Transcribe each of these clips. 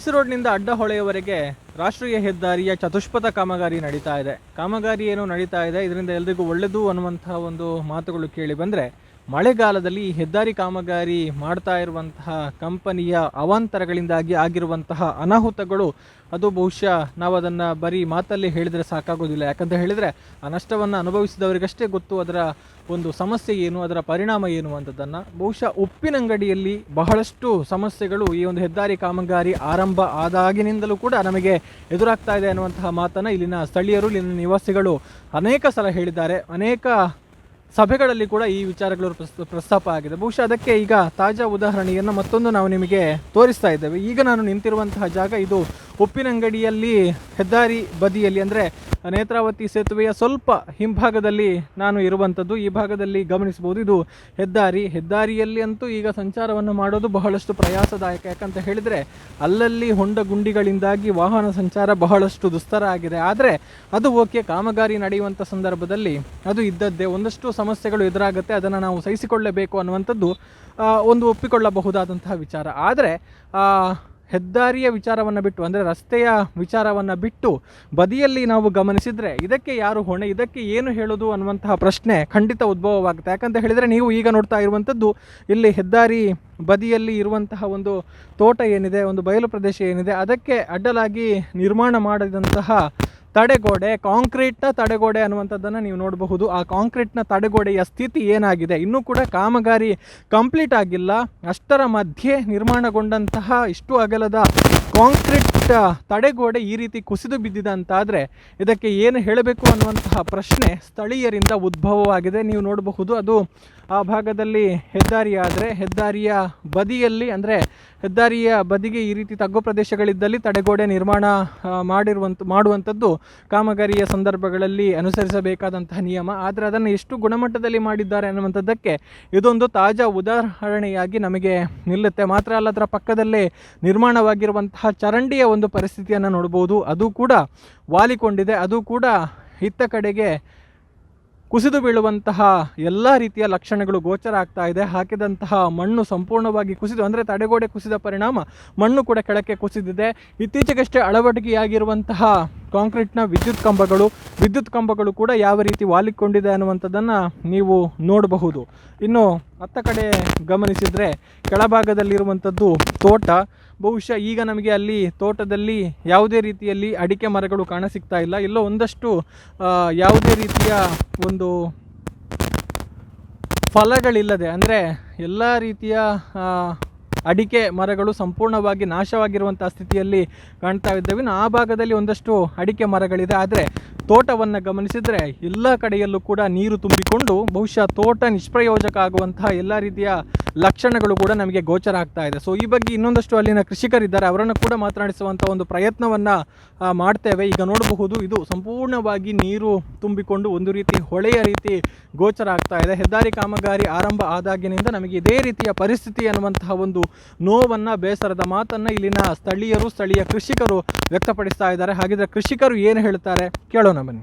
C ರೋಡ್ನಿಂದ ಅಡ್ಡಹೊಳೆಯವರೆಗೆ ರಾಷ್ಟ್ರೀಯ ಹೆದ್ದಾರಿಯ ಚತುಷ್ಪಥ ಕಾಮಗಾರಿ ನಡೀತಾ ಇದೆ. ಕಾಮಗಾರಿ ಏನು ನಡೀತಾ ಇದೆ, ಇದರಿಂದ ಎಲ್ರಿಗೂ ಒಳ್ಳೆಯದು ಅನ್ನುವಂತಹ ಒಂದು ಮಾತುಗಳು ಕೇಳಿ ಬಂದರೆ, ಮಳೆಗಾಲದಲ್ಲಿ ಈ ಹೆದ್ದಾರಿ ಕಾಮಗಾರಿ ಮಾಡ್ತಾ ಇರುವಂತಹ ಕಂಪನಿಯ ಅವಾಂತರಗಳಿಂದಾಗಿ ಆಗಿರುವಂತಹ ಅನಾಹುತಗಳು ಅದು ಬಹುಶಃ ನಾವು ಅದನ್ನು ಬರೀ ಮಾತಲ್ಲಿ ಹೇಳಿದರೆ ಸಾಕಾಗೋದಿಲ್ಲ. ಯಾಕಂತ ಹೇಳಿದರೆ ಆ ನಷ್ಟವನ್ನು ಅನುಭವಿಸಿದವರಿಗಷ್ಟೇ ಗೊತ್ತು ಅದರ ಒಂದು ಸಮಸ್ಯೆ ಏನು, ಅದರ ಪರಿಣಾಮ ಏನು ಅಂತದನ್ನು. ಬಹುಶಃ ಉಪ್ಪಿನಂಗಡಿಯಲ್ಲಿ ಬಹಳಷ್ಟು ಸಮಸ್ಯೆಗಳು ಈ ಒಂದು ಹೆದ್ದಾರಿ ಕಾಮಗಾರಿ ಆರಂಭ ಆದಾಗಿನಿಂದಲೂ ಕೂಡ ನಮಗೆ ಎದುರಾಗ್ತಾ ಇದೆ ಅನ್ನುವಂತಹ ಮಾತನ್ನು ಇಲ್ಲಿನ ಸ್ಥಳೀಯರು, ಇಲ್ಲಿನ ನಿವಾಸಿಗಳು ಅನೇಕ ಸಲ ಹೇಳಿದ್ದಾರೆ. ಅನೇಕ ಸಭೆಗಳಲ್ಲಿ ಕೂಡ ಈ ವಿಚಾರಗಳು ಪ್ರಸ್ತಾಪ ಆಗಿದೆ. ಬಹುಶಃ ಅದಕ್ಕೆ ಈಗ ತಾಜಾ ಉದಾಹರಣೆಯನ್ನು ಮತ್ತೊಂದು ನಾವು ನಿಮಗೆ ತೋರಿಸ್ತಾ ಇದ್ದೇವೆ. ಈಗ ನಾನು ನಿಂತಿರುವಂತಹ ಜಾಗ ಇದು ಉಪ್ಪಿನಂಗಡಿಯಲ್ಲಿ ಹೆದ್ದಾರಿ ಬದಿಯಲ್ಲಿ, ಅಂದರೆ ನೇತ್ರಾವತಿ ಸೇತುವೆಯ ಸ್ವಲ್ಪ ಹಿಂಭಾಗದಲ್ಲಿ ನಾನು ಇರುವಂಥದ್ದು. ಈ ಭಾಗದಲ್ಲಿ ಗಮನಿಸಬಹುದು, ಇದು ಹೆದ್ದಾರಿಯಲ್ಲಿ ಅಂತೂ ಈಗ ಸಂಚಾರವನ್ನು ಮಾಡೋದು ಬಹಳಷ್ಟು ಪ್ರಯಾಸದಾಯಕ. ಯಾಕಂತ ಹೇಳಿದರೆ ಅಲ್ಲಲ್ಲಿ ಹೊಂಡ ಗುಂಡಿಗಳಿಂದಾಗಿ ವಾಹನ ಸಂಚಾರ ಬಹಳಷ್ಟು ದುಸ್ತರ ಆಗಿದೆ. ಆದರೆ ಅದು ಓಕೆ, ಕಾಮಗಾರಿ ನಡೆಯುವಂಥ ಸಂದರ್ಭದಲ್ಲಿ ಅದು ಇದ್ದದ್ದೇ. ಒಂದಷ್ಟು ಸಮಸ್ಯೆಗಳು ಎದುರಾಗುತ್ತೆ, ಅದನ್ನು ನಾವು ಸಹಿಸಿಕೊಳ್ಳಬೇಕು ಅನ್ನುವಂಥದ್ದು ಒಂದು ಒಪ್ಪಿಕೊಳ್ಳಬಹುದಾದಂತಹ ವಿಚಾರ. ಆದರೆ ಹೆದ್ದಾರಿಯ ವಿಚಾರವನ್ನು ಬಿಟ್ಟು, ಅಂದರೆ ರಸ್ತೆಯ ವಿಚಾರವನ್ನು ಬಿಟ್ಟು ಬದಿಯಲ್ಲಿ ನಾವು ಗಮನಿಸಿದರೆ ಇದಕ್ಕೆ ಯಾರು ಹೊಣೆ, ಇದಕ್ಕೆ ಏನು ಹೇಳೋದು ಅನ್ನುವಂತಹ ಪ್ರಶ್ನೆ ಖಂಡಿತ ಉದ್ಭವವಾಗುತ್ತೆ. ಯಾಕಂತ ಹೇಳಿದರೆ ನೀವು ಈಗ ನೋಡ್ತಾ ಇರುವಂಥದ್ದು ಇಲ್ಲಿ ಹೆದ್ದಾರಿ ಬದಿಯಲ್ಲಿ ಇರುವಂತಹ ಒಂದು ತೋಟ ಏನಿದೆ, ಒಂದು ಬಯಲು ಪ್ರದೇಶ ಏನಿದೆ, ಅದಕ್ಕೆ ಅಡ್ಡಲಾಗಿ ನಿರ್ಮಾಣ ಮಾಡಿದಂತಹ ತಡೆಗೋಡೆ, ಕಾಂಕ್ರೀಟ್ನ ತಡೆಗೋಡೆ ಅನ್ನುವಂಥದ್ದನ್ನು ನೀವು ನೋಡಬಹುದು. ಆ ಕಾಂಕ್ರೀಟ್ನ ತಡೆಗೋಡೆಯ ಸ್ಥಿತಿ ಏನಾಗಿದೆ, ಇನ್ನೂ ಕೂಡ ಕಾಮಗಾರಿ ಕಂಪ್ಲೀಟ್ ಆಗಿಲ್ಲ. ಅಷ್ಟರ ಮಧ್ಯೆ ನಿರ್ಮಾಣಗೊಂಡಂತಹ ಇಷ್ಟು ಅಗಲದ ಕಾಂಕ್ರೀಟ್ ತಡೆಗೋಡೆ ಈ ರೀತಿ ಕುಸಿದು ಬಿದ್ದಿದೆ ಅಂತಾದರೆ ಇದಕ್ಕೆ ಏನು ಹೇಳಬೇಕು ಅನ್ನುವಂತಹ ಪ್ರಶ್ನೆ ಸ್ಥಳೀಯರಿಂದ ಉದ್ಭವವಾಗಿದೆ. ನೀವು ನೋಡಬಹುದು, ಅದು ಆ ಭಾಗದಲ್ಲಿ ಹೆದ್ದಾರಿ ಆದರೆ ಹೆದ್ದಾರಿಯ ಬದಿಯಲ್ಲಿ, ಅಂದರೆ ಹೆದ್ದಾರಿಯ ಬದಿಗೆ ಈ ರೀತಿ ತಗ್ಗು ಪ್ರದೇಶಗಳಿದ್ದಲ್ಲಿ ತಡೆಗೋಡೆ ನಿರ್ಮಾಣ ಮಾಡುವಂಥದ್ದು ಕಾಮಗಾರಿಯ ಸಂದರ್ಭಗಳಲ್ಲಿ ಅನುಸರಿಸಬೇಕಾದಂತಹ ನಿಯಮ. ಆದರೆ ಅದನ್ನು ಎಷ್ಟು ಗುಣಮಟ್ಟದಲ್ಲಿ ಮಾಡಿದ್ದಾರೆ ಅನ್ನುವಂಥದ್ದಕ್ಕೆ ಇದೊಂದು ತಾಜಾ ಉದಾಹರಣೆಯಾಗಿ ನಮಗೆ ನಿಲ್ಲುತ್ತೆ. ಮಾತ್ರ ಅಲ್ಲ, ಅದರ ಪಕ್ಕದಲ್ಲೇ ನಿರ್ಮಾಣವಾಗಿರುವಂತಹ ಚರಂಡಿಯ ಒಂದು ಪರಿಸ್ಥಿತಿಯನ್ನು ನೋಡ್ಬೋದು. ಅದು ಕೂಡ ವಾಲಿಕೊಂಡಿದೆ, ಅದು ಕೂಡ ಇತ್ತ ಕಡೆಗೆ ಕುಸಿದು ಬೀಳುವಂತಹ ಎಲ್ಲ ರೀತಿಯ ಲಕ್ಷಣಗಳು ಗೋಚರ ಆಗ್ತಾ ಇದೆ. ಹಾಕಿದಂತಹ ಮಣ್ಣು ಸಂಪೂರ್ಣವಾಗಿ ಕುಸಿದು, ಅಂದರೆ ತಡೆಗೋಡೆ ಕುಸಿದ ಪರಿಣಾಮ ಮಣ್ಣು ಕೂಡ ಕೆಳಕ್ಕೆ ಕುಸಿದಿದೆ. ಇತ್ತೀಚೆಗಷ್ಟೇ ಅಳವಡಿಕೆಯಾಗಿರುವಂತಹ ಕಾಂಕ್ರೀಟ್ನ ವಿದ್ಯುತ್ ಕಂಬಗಳು ಕೂಡ ಯಾವ ರೀತಿ ವಾಲಿಕೊಂಡಿದೆ ಅನ್ನುವಂಥದ್ದನ್ನು ನೀವು ನೋಡಬಹುದು. ಇನ್ನು ಅತ್ತ ಕಡೆ ಗಮನಿಸಿದರೆ ಕೆಳಭಾಗದಲ್ಲಿರುವಂಥದ್ದು ತೋಟ. ಬಹುಶಃ ಈಗ ನಮಗೆ ಅಲ್ಲಿ ತೋಟದಲ್ಲಿ ಯಾವುದೇ ರೀತಿಯಲ್ಲಿ ಅಡಿಕೆ ಮರಗಳು ಕಾಣಸಿಗ್ತಾ ಇಲ್ಲ. ಎಲ್ಲೋ ಒಂದಷ್ಟು ಯಾವುದೇ ರೀತಿಯ ಒಂದು ಫಲಗಳಿಲ್ಲದೆ, ಅಂದರೆ ಎಲ್ಲ ರೀತಿಯ ಅಡಿಕೆ ಮರಗಳು ಸಂಪೂರ್ಣವಾಗಿ ನಾಶವಾಗಿರುವಂಥ ಸ್ಥಿತಿಯಲ್ಲಿ ಕಾಣ್ತಾ ಇದ್ದೇವೆ. ಆ ಭಾಗದಲ್ಲಿ ಒಂದಷ್ಟು ಅಡಿಕೆ ಮರಗಳಿದೆ. ಆದರೆ ತೋಟವನ್ನು ಗಮನಿಸಿದರೆ ಎಲ್ಲ ಕಡೆಯಲ್ಲೂ ಕೂಡ ನೀರು ತುಂಬಿಕೊಂಡು ಬಹುಶಃ ತೋಟ ನಿಷ್ಪ್ರಯೋಜಕ ಆಗುವಂತಹ ಎಲ್ಲ ರೀತಿಯ ಲಕ್ಷಣಗಳು ಕೂಡ ನಮಗೆ ಗೋಚರ ಆಗ್ತಾ ಇದೆ. ಸೊ ಈ ಬಗ್ಗೆ ಇನ್ನೊಂದಷ್ಟು ಅಲ್ಲಿನ ಕೃಷಿಕರಿದ್ದಾರೆ, ಅವರನ್ನು ಕೂಡ ಮಾತನಾಡಿಸುವಂಥ ಒಂದು ಪ್ರಯತ್ನವನ್ನು ಮಾಡ್ತೇವೆ. ಈಗ ನೋಡಬಹುದು, ಇದು ಸಂಪೂರ್ಣವಾಗಿ ನೀರು ತುಂಬಿಕೊಂಡು ಒಂದು ರೀತಿ ಹೊಳೆಯ ರೀತಿ ಗೋಚರ ಆಗ್ತಾ ಇದೆ. ಹೆದ್ದಾರಿ ಕಾಮಗಾರಿ ಆರಂಭ ಆದಾಗಿನಿಂದ ನಮಗೆ ಇದೇ ರೀತಿಯ ಪರಿಸ್ಥಿತಿ ಅನ್ನುವಂತಹ ಒಂದು ನೋವನ್ನು, ಬೇಸರದ ಮಾತನ್ನು ಇಲ್ಲಿನ ಸ್ಥಳೀಯ ಕೃಷಿಕರು ವ್ಯಕ್ತಪಡಿಸ್ತಾ ಇದ್ದಾರೆ. ಹಾಗಿದ್ರೆ ಕೃಷಿಕರು ಏನು ಹೇಳ್ತಾರೆ ಕೇಳೋಣ ಬನ್ನಿ.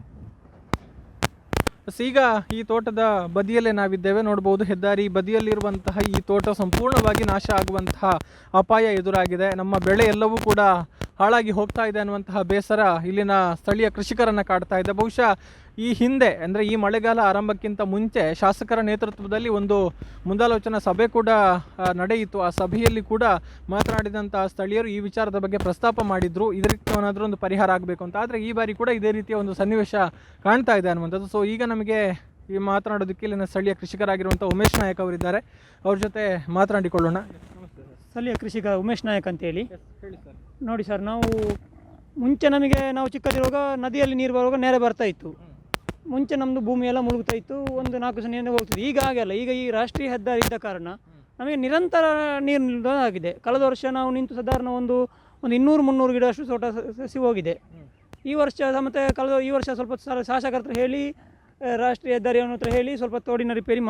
ಈಗ ಈ ತೋಟದ ಬದಿಯಲ್ಲೇ ನಾವಿದ್ದೇವೆ. ನೋಡ್ಬೋದು, ಹೆದ್ದಾರಿ ಬದಿಯಲ್ಲಿರುವಂತಹ ಈ ತೋಟ ಸಂಪೂರ್ಣವಾಗಿ ನಾಶ ಆಗುವಂತಹ ಅಪಾಯ ಎದುರಾಗಿದೆ. ನಮ್ಮ ಬೆಳೆ ಎಲ್ಲವೂ ಕೂಡ ಹಾಳಾಗಿ ಹೋಗ್ತಾ ಇದೆ ಅನ್ನುವಂತಹ ಬೇಸರ ಇಲ್ಲಿನ ಸ್ಥಳೀಯ ಕೃಷಿಕರನ್ನು ಕಾಡ್ತಾ ಇದೆ. ಬಹುಶಃ ಈ ಹಿಂದೆ, ಅಂದರೆ ಈ ಮಳೆಗಾಲ ಆರಂಭಕ್ಕಿಂತ ಮುಂಚೆ ಶಾಸಕರ ನೇತೃತ್ವದಲ್ಲಿ ಒಂದು ಮುಂದಾಲೋಚನಾ ಸಭೆ ಕೂಡ ನಡೆಯಿತು. ಆ ಸಭೆಯಲ್ಲಿ ಕೂಡ ಮಾತನಾಡಿದಂತಹ ಸ್ಥಳೀಯರು ಈ ವಿಚಾರದ ಬಗ್ಗೆ ಪ್ರಸ್ತಾಪ ಮಾಡಿದ್ರು, ಇದಕ್ಕೆ ಏನಾದರೂ ಒಂದು ಪರಿಹಾರ ಆಗಬೇಕು ಅಂತ. ಆದರೆ ಈ ಬಾರಿ ಕೂಡ ಇದೇ ರೀತಿಯ ಒಂದು ಸನ್ನಿವೇಶ ಕಾಣ್ತಾ ಇದೆ ಅನ್ನುವಂಥದ್ದು. ಸೊ ಈಗ ನಮಗೆ ಈ ಮಾತನಾಡೋದಕ್ಕೆ ಇಲ್ಲಿನ ಸ್ಥಳೀಯ ಕೃಷಿಕರಾಗಿರುವಂಥ ಉಮೇಶ್ ನಾಯಕ್ ಅವರಿದ್ದಾರೆ, ಅವ್ರ ಜೊತೆ ಮಾತನಾಡಿಕೊಳ್ಳೋಣ. ಸ್ಥಳೀಯ ಕೃಷಿಕ ಉಮೇಶ್ ನಾಯಕ್ ಅಂತೇಳಿ. ಹೇಳಿ ಸರ್. ನೋಡಿ ಸರ್, ಮುಂಚೆ ನಾವು ಚಿಕ್ಕದಿರುವಾಗ ನದಿಯಲ್ಲಿ ನೀರು ಬರುವಾಗ ನೆರೆ ಬರ್ತಾ ಇತ್ತು. ಮುಂಚೆ ನಮ್ಮದು ಭೂಮಿ ಎಲ್ಲ ಮುಳುಗ್ತಾ ಇತ್ತು, ಒಂದು 4 ದಿನ ನೀರು ಹೋಗ್ತಿತ್ತು. ಈಗ ಹಾಗೆಲ್ಲ, ಈಗ ಈ ರಾಷ್ಟ್ರೀಯ ಹೆದ್ದಾರಿ ಇದ್ದ ಕಾರಣ ನಮಗೆ ನಿರಂತರ ನೀರು ನಿಲ್ದಾಣ ಆಗಿದೆ. ಕಳೆದ ವರ್ಷ ನಾವು ನಿಂತು ಸಾಧಾರಣ ಒಂದು 200-300 ಗಿಡ ಅಷ್ಟು ತೋಟ ಸಸಿ ಹೋಗಿದೆ. ಈ ವರ್ಷ ಮತ್ತು ಈ ವರ್ಷ ಸ್ವಲ್ಪ ಶಾಸಕರ ಹತ್ರ ಹೇಳಿ, ರಾಷ್ಟ್ರೀಯ ಹೆದ್ದಾರಿಯವನ ಹತ್ರ ಹೇಳಿ ಸ್ವಲ್ಪ ತೋಡಿನ ರಿಪೇರಿ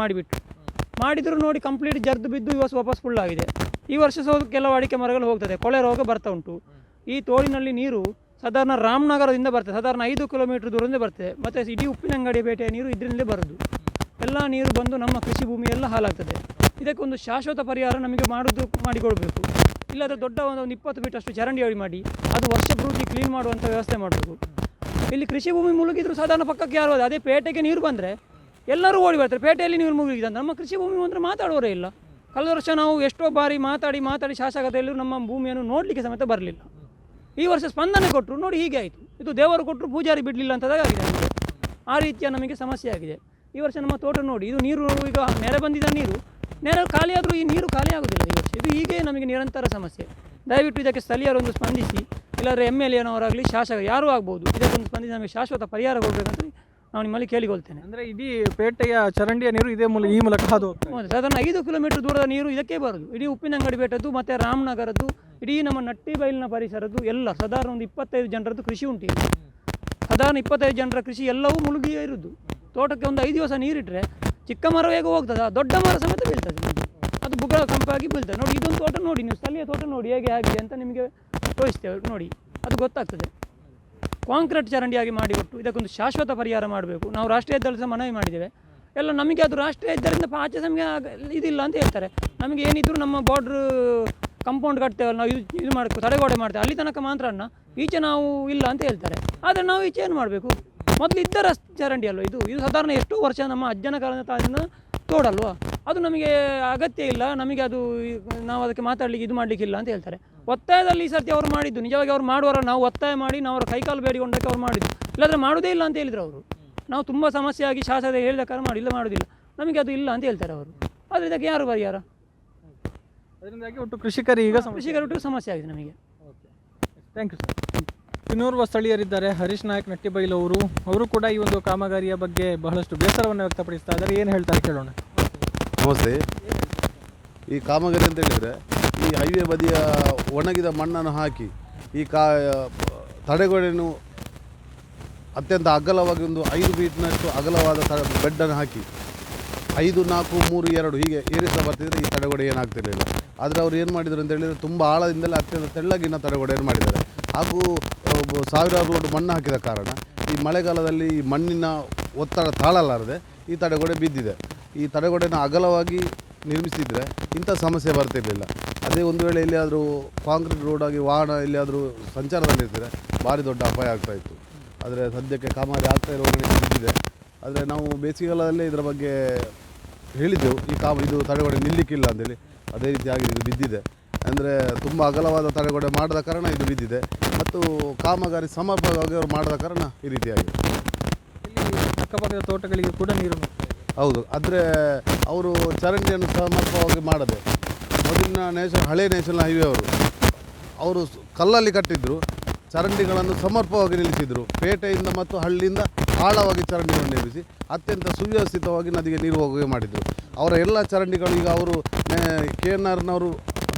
ಮಾಡಿದ್ರು ನೋಡಿ, ಕಂಪ್ಲೀಟ್ ಜರ್ದು ಬಿದ್ದು ಇವತ್ತು ವಾಪಸ್ ಫುಲ್ ಆಗಿದೆ. ಈ ವರ್ಷ ಕೆಲವು ಅಡಿಕೆ ಮರಗಳು ಹೋಗ್ತದೆ, ಕೊಳೆ ರೋಗ ಬರ್ತಾ ಉಂಟು. ಈ ತೋಡಿನಲ್ಲಿ ನೀರು ಸಾಧಾರಣ ರಾಮನಗರದಿಂದ ಬರ್ತದೆ, ಸಾಧಾರಣ 5 ಕಿಲೋಮೀಟರ್ ದೂರದಿಂದ ಬರ್ತದೆ. ಮತ್ತು ಇಡೀ ಉಪ್ಪಿನಂಗಡಿ ಬೇಟೆಯ ನೀರು ಇದರಿಂದಲೇ ಬರೋದು. ಎಲ್ಲ ನೀರು ಬಂದು ನಮ್ಮ ಕೃಷಿ ಭೂಮಿ ಎಲ್ಲ ಹಾಳಾಗ್ತದೆ. ಇದಕ್ಕೊಂದು ಶಾಶ್ವತ ಪರಿಹಾರ ನಮಗೆ ಮಾಡಿಕೊಡ್ಬೇಕು. ಇಲ್ಲಾಂದರೆ ದೊಡ್ಡ ಒಂದು 20 ಫೀಟ್ ಅಷ್ಟು ಚರಂಡಿ ಅಡಿ ಮಾಡಿ ಅದು ವರ್ಷ ಪೂರ್ತಿ ಕ್ಲೀನ್ ಮಾಡುವಂಥ ವ್ಯವಸ್ಥೆ ಮಾಡಬೇಕು. ಇಲ್ಲಿ ಕೃಷಿ ಭೂಮಿ ಮುಳುಗಿದ್ರು ಸಾಧಾರಣ ಪಕ್ಕಕ್ಕೆ ಯಾರು ಅದೇ ಪೇಟೆಗೆ ನೀರು ಬಂದರೆ ಎಲ್ಲರೂ ಓಡಿ ಬರ್ತಾರೆ. ಪೇಟೆಯಲ್ಲಿ ನೀರು ಮುಳುಗಿದೆ ಅಂತ ನಮ್ಮ ಕೃಷಿ ಭೂಮಿ ಅಂದರೆ ಮಾತಾಡೋರೇ ಇಲ್ಲ. ಕಳೆದ ವರ್ಷ ನಾವು ಎಷ್ಟೋ ಬಾರಿ ಮಾತಾಡಿ ಶಾಸಕತೆಯಲ್ಲೂ ನಮ್ಮ ಭೂಮಿಯನ್ನು ನೋಡಲಿಕ್ಕೆ ಸಮೇತ ಬರಲಿಲ್ಲ. ಈ ವರ್ಷ ಸ್ಪಂದನೆ ಕೊಟ್ಟರು, ನೋಡಿ ಹೀಗೆ ಆಯಿತು. ಇದು ದೇವರು ಕೊಟ್ಟರು ಪೂಜಾರಿ ಬಿಡಲಿಲ್ಲ ಅಂತದಾಗಿದೆ ನಮಗೆ. ಆ ರೀತಿಯ ನಮಗೆ ಸಮಸ್ಯೆ ಆಗಿದೆ. ಈ ವರ್ಷ ನಮ್ಮ ತೋಟ ನೋಡಿ, ಇದು ನೀರು ಈಗ ನೆರೆ ಬಂದಿದ್ದ ನೆರೆ ಖಾಲಿಯಾದರೂ ಈ ನೀರು ಖಾಲಿ ಆಗೋದಿಲ್ಲ ಈ ವರ್ಷ. ಇದು ಹೀಗೆ ನಮಗೆ ನಿರಂತರ ಸಮಸ್ಯೆ. ದಯವಿಟ್ಟು ಇದಕ್ಕೆ ಸ್ಥಳೀಯರೊಂದು ಸ್ಪಂದಿಸಿ, ಇಲ್ಲಾಂದರೆ MLA ಶಾಸಕ ಯಾರೂ ಆಗ್ಬೋದು, ಇದಕ್ಕೊಂದು ಸ್ಪಂದಿಸಿ ನಮಗೆ ಶಾಶ್ವತ ಪರಿಹಾರ ಕೊಡಬೇಕಂತ ನಾವು ನಿಮ್ಮಲ್ಲಿ ಕೇಳಿಕೊಳ್ತೇನೆ. ಅಂದರೆ ಇಡೀ ಪೇಟೆಯ ಚರಂಡಿಯ ನೀರು ಈ ಮೂಲಕ ಹಾದು ಹೋಗ್ತದೆ. ಹೌದು, ಸಾಧಾರಣ 5 ಕಿಲೋಮೀಟರ್ ದೂರದ ನೀರು ಇದಕ್ಕೆ ಬರೋದು. ಇಡೀ ಉಪ್ಪಿನಂಗಡಿ ಬೆಟ್ಟದ್ದು ಮತ್ತು ರಾಮನಗರದ್ದು, ಇಡೀ ನಮ್ಮ ನಟ್ಟಿಬೈಲಿನ ಪರಿಸರದ್ದು ಎಲ್ಲ ಸಾಧಾರಣ ಒಂದು 25 ಜನರದ್ದು ಕೃಷಿ ಉಂಟು ಇಲ್ಲಿ. ಸಾಧಾರಣ 25 ಜನರ ಕೃಷಿ ಎಲ್ಲವೂ ಮುಳುಗಿಯೇ ಇರೋದು. ತೋಟಕ್ಕೆ ಒಂದು 5 ದಿವಸ ನೀರಿಟ್ಟರೆ ಚಿಕ್ಕ ಮರ ಹೇಗೆ ಹೋಗ್ತದೆ, ದೊಡ್ಡ ಮರ ಸಮೇತ ಬೀಳ್ತದೆ. ಅದು ಬುಗ್ಗಳ ಕಂಪಾಗಿ ಬೀಳ್ತದೆ. ನೋಡಿ ಇದೊಂದು ತೋಟ ನೋಡಿ, ನೀವು ಸ್ಥಳೀಯ ತೋಟ ನೋಡಿ ಹೇಗೆ ಆಗಿದೆ ಅಂತ ನಿಮಗೆ ತೋರಿಸ್ತೇವೆ ನೋಡಿ, ಅದು ಗೊತ್ತಾಗ್ತದೆ. ಕಾಂಕ್ರೀಟ್ ಚರಂಡಿಯಾಗಿ ಮಾಡಿಕೊಟ್ಟು ಇದಕ್ಕೊಂದು ಶಾಶ್ವತ ಪರಿಹಾರ ಮಾಡಬೇಕು. ನಾವು ರಾಷ್ಟ್ರೀಯ ಹೆದ್ದಾರಿ ಸಹ ಮನವಿ ಮಾಡಿದ್ದೇವೆ. ಎಲ್ಲ ನಮಗೆ ಅದು ರಾಷ್ಟ್ರೀಯ ಹೆದ್ದಾರಿಯಿಂದ ಆಚೆ ನಮಗೆ ಇದಿಲ್ಲ ಅಂತ ಹೇಳ್ತಾರೆ. ನಮಗೆ ಏನಿದ್ರು ನಮ್ಮ ಬಾರ್ಡ್ರ್ ಕಂಪೌಂಡ್ ಕಟ್ತೇವಲ್ಲ ನಾವು, ಇದು ಮಾಡಬೇಕು, ತಡೆಗೋಡೆ ಮಾಡ್ತೇವೆ, ಅಲ್ಲಿ ತನಕ ಮಾತ್ರ ಈಚೆ ನಾವು ಇಲ್ಲ ಅಂತ ಹೇಳ್ತಾರೆ. ಆದರೆ ನಾವು ಈಚೆ ಏನು ಮಾಡಬೇಕು? ಮೊದಲು ಇದ್ದ ಚರಂಡಿ ಅಲ್ವ ಇದು ಸಾಧಾರಣ ಎಷ್ಟೋ ವರ್ಷ ನಮ್ಮ ಅಜ್ಜನ ಕಾಲದ ತಾಯಿನ ತೋಡಲ್ವಾ, ಅದು ನಮಗೆ ಅಗತ್ಯ ಇಲ್ಲ, ನಮಗೆ ಅದು ನಾವು ಅದಕ್ಕೆ ಮಾತಾಡಲಿಕ್ಕೆ ಇದು ಮಾಡಲಿಕ್ಕಿಲ್ಲ ಅಂತ ಹೇಳ್ತಾರೆ. ಒತ್ತಾಯದಲ್ಲಿ ಈ ಸರ್ತಿ ಅವರು ಮಾಡಿದ್ದು ನಿಜವಾಗಿ ಅವ್ರು ಮಾಡುವವರ ನಾವು ಒತ್ತಾಯ ಮಾಡಿ ನಾವು ಅವರ ಕೈಕಾಲು ಬೇಡಿಕೊಂಡಕ್ಕೆ ಅವ್ರು ಮಾಡಿದ್ದು, ಇಲ್ಲಾಂದರೆ ಮಾಡೋದೇ ಇಲ್ಲ ಅಂತ ಹೇಳಿದ್ರು ಅವರು. ನಾವು ತುಂಬ ಸಮಸ್ಯೆ ಆಗಿ ಶಾಸಕ ಹೇಳಿದ ಕಾರಣ ಮಾಡಿಲ್ಲ, ಮಾಡೋದಿಲ್ಲ, ನಮಗೆ ಅದು ಇಲ್ಲ ಅಂತ ಹೇಳ್ತಾರೆ ಅವರು. ಆದರೆ ಇದಕ್ಕೆ ಯಾರು ಪರಿಹಾರ? ಅದರಿಂದಾಗಿ ಒಟ್ಟು ಕೃಷಿಕರಿಗೆ ಸಮಸ್ಯೆ ಆಗಿದೆ ನಮಗೆ. Thank you sir. ಇನ್ನೋರ್ವ ಸ್ಥಳೀಯರಿದ್ದಾರೆ, ಹರೀಶ್ ನಾಯಕ್ ನಟ್ಟಿಬೈಲ್ ಅವರು ಕೂಡ ಈ ಒಂದು ಕಾಮಗಾರಿಯ ಬಗ್ಗೆ ಬಹಳಷ್ಟು ಬೇಸರವನ್ನು ವ್ಯಕ್ತಪಡಿಸ್ತಾ ಇದ್ದಾರೆ. ಏನು ಹೇಳ್ತಾರೆ ಕೇಳೋಣ. ನಮಸ್ತೆ. ಈ ಕಾಮಗಾರಿ ಅಂತ ಹೇಳಿದರೆ ಈ ಹೈವೇ ಬದಿಯ ಒಣಗಿದ ಮಣ್ಣನ್ನು ಹಾಕಿ ಈ ತಡೆಗೋಡೆಯನ್ನು ಅತ್ಯಂತ ಅಗಲವಾಗಿ ಒಂದು 5 ಫೀಟ್ನಷ್ಟು ಅಗಲವಾದ ಬೆಡ್ಡನ್ನು ಹಾಕಿ 5, 4, 3, 2 ಹೀಗೆ ಏರಿಸ್ತಾ ಬರ್ತಿದ್ರೆ ಈ ತಡೆಗೋಡೆ ಏನಾಗ್ತಿರಲಿಲ್ಲ. ಆದರೆ ಅವರು ಏನು ಮಾಡಿದರು ಅಂತ ಹೇಳಿದರೆ ತುಂಬ ಆಳದಿಂದಲೇ ಅತ್ಯಂತ ತೆಳ್ಳಗಿನ ತಡೆಗೋಡೆಯನ್ನು ಮಾಡಿದ್ದಾರೆ. ಹಾಗೂ ಸಾವಿರಾರು ಲೋಡ್ ಮಣ್ಣು ಹಾಕಿದ ಕಾರಣ ಈ ಮಳೆಗಾಲದಲ್ಲಿ ಈ ಮಣ್ಣಿನ ಒತ್ತಡ ತಾಳಲಾರದೆ ಈ ತಡೆಗೋಡೆ ಬಿದ್ದಿದೆ. ಈ ತಡೆಗೋಡೆಯನ್ನು ಅಗಲವಾಗಿ ನಿರ್ಮಿಸಿದರೆ ಇಂಥ ಸಮಸ್ಯೆ ಬರ್ತಿರಲಿಲ್ಲ. ಅದೇ ಒಂದು ವೇಳೆ ಎಲ್ಲಿಯಾದರೂ ಕಾಂಕ್ರೀಟ್ ರೋಡಾಗಿ ವಾಹನ ಎಲ್ಲಿಯಾದರೂ ಸಂಚಾರದಲ್ಲಿರ್ತಾರೆ ಭಾರಿ ದೊಡ್ಡ ಅಪಾಯ ಆಗ್ತಾಯಿತ್ತು. ಆದರೆ ಸದ್ಯಕ್ಕೆ ಕಾಮಗಾರಿ ಆಗ್ತಾ ಇರೋ ಬಿದ್ದಿದೆ. ಆದರೆ ನಾವು ಬೇಸಿಗೆಗಾಲದಲ್ಲೇ ಇದರ ಬಗ್ಗೆ ಹೇಳಿದ್ದೆವು, ಇದು ತಡೆಗೋಡೆ ನಿಲ್ಲಕ್ಕಿಲ್ಲ ಅಂತೇಳಿ. ಅದೇ ರೀತಿಯಾಗಿ ಇದು ಬಿದ್ದಿದೆ. ಅಂದರೆ ತುಂಬ ಅಗಲವಾದ ತಡೆಗೋಡೆ ಮಾಡದ ಕಾರಣ ಇದು ಬಿದ್ದಿದೆ ಮತ್ತು ಕಾಮಗಾರಿ ಸಮರ್ಪಕವಾಗಿ ಅವರು ಮಾಡದ ಕಾರಣ ಈ ರೀತಿಯಾಗಿದೆ. ಅಕ್ಕಪಕ್ಕದ ತೋಟಗಳಿಗೆ ಕೂಡ ನೀರು ಹೌದು. ಆದರೆ ಅವರು ಚರಂಡಿಯನ್ನು ಸಮರ್ಪಕವಾಗಿ ಮಾಡದೆ ಮೊದಲಿನ ಹಳೆ ನ್ಯಾಷನಲ್ ಹೈವೇ ಅವರು ಕಲ್ಲಲ್ಲಿ ಕಟ್ಟಿದ್ರು, ಚರಂಡಿಗಳನ್ನು ಸಮರ್ಪಕವಾಗಿ ನಿಲ್ಲಿಸಿದರು. ಪೇಟೆಯಿಂದ ಮತ್ತು ಹಳ್ಳಿಯಿಂದ ಆಳವಾಗಿ ಚರಂಡಿಗಳನ್ನು ನಿರ್ಮಿಸಿ ಅತ್ಯಂತ ಸುವ್ಯವಸ್ಥಿತವಾಗಿ ನದಿಗೆ ನೀರು ಹೋಗುವೆ ಮಾಡಿದರು. ಅವರ ಎಲ್ಲ ಚರಂಡಿಗಳು ಈಗ ಅವರು KNRನವರು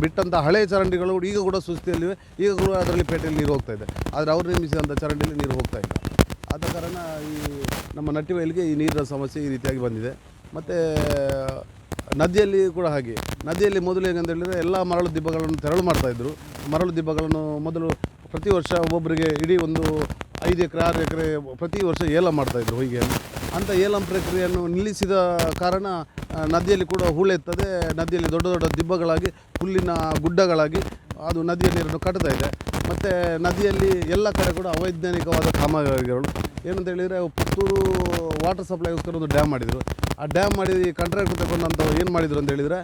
ಬಿಟ್ಟಂಥ ಹಳೆಯ ಚರಂಡಿಗಳು ಈಗ ಕೂಡ ಸುಸ್ಥಿತಿಯಲ್ಲಿವೆ. ಈಗ ಕೂಡ ಅದರಲ್ಲಿ ಪೇಟೆಯಲ್ಲಿ ನೀರು ಹೋಗ್ತಾ ಇದೆ. ಆದರೆ ಅವರು ನಿರ್ಮಿಸಿದಂಥ ಚರಂಡಿಯಲ್ಲಿ ನೀರು ಹೋಗ್ತಾ ಇಲ್ಲ. ಆದ ಕಾರಣ ಈ ನಮ್ಮ ನಟ್ಟಿಬೈಲಿಗೆ ಈ ನೀರಿನ ಸಮಸ್ಯೆ ಈ ರೀತಿಯಾಗಿ ಬಂದಿದೆ. ಮತ್ತು ನದಿಯಲ್ಲಿ ಕೂಡ ಹಾಗೆ. ನದಿಯಲ್ಲಿ ಮೊದಲು ಹೇಗಂತ ಹೇಳಿದರೆ ಎಲ್ಲ ಮರಳು ದಿಬ್ಬಗಳನ್ನು ತೆರಳು ಮಾಡ್ತಾಯಿದ್ರು. ಮರಳು ದಿಬ್ಬಗಳನ್ನು ಮೊದಲು ಪ್ರತಿ ವರ್ಷ ಒಬ್ಬೊಬ್ಬರಿಗೆ ಇಡೀ ಒಂದು 5 ಎಕರೆ 6 ಎಕರೆ ಪ್ರತಿ ವರ್ಷ ಏಲಂ ಮಾಡ್ತಾಯಿದ್ರು ಹೊಯ್ಗೆಯನ್ನು. ಅಂಥ ಏಲಂ ಪ್ರಕ್ರಿಯೆಯನ್ನು ನಿಲ್ಲಿಸಿದ ಕಾರಣ ನದಿಯಲ್ಲಿ ಕೂಡ ಹೂಳೆತ್ತದೆ. ನದಿಯಲ್ಲಿ ದೊಡ್ಡ ದೊಡ್ಡ ದಿಬ್ಬಗಳಾಗಿ ಹುಲ್ಲಿನ ಗುಡ್ಡಗಳಾಗಿ ಅದು ನದಿಯ ನೀರನ್ನು ಕಟ್ತಾ ಇದೆ. ಮತ್ತು ನದಿಯಲ್ಲಿ ಎಲ್ಲ ಕಡೆ ಕೂಡ ಅವೈಜ್ಞಾನಿಕವಾದ ಕಾಮಗಾರಿಗಳು ಏನಂತ ಹೇಳಿದರೆ ಪುತ್ತೂರು ವಾಟರ್ ಸಪ್ಲೈಗೋಸ್ಕರ ಒಂದು ಡ್ಯಾಮ್ ಮಾಡಿದರು. ಆ ಡ್ಯಾಮ್ ಮಾಡಿ ಕಾಂಟ್ರಾಕ್ಟ್ ತಗೊಂಡಂಥವ್ರು ಏನು ಮಾಡಿದರು ಅಂತ ಹೇಳಿದರೆ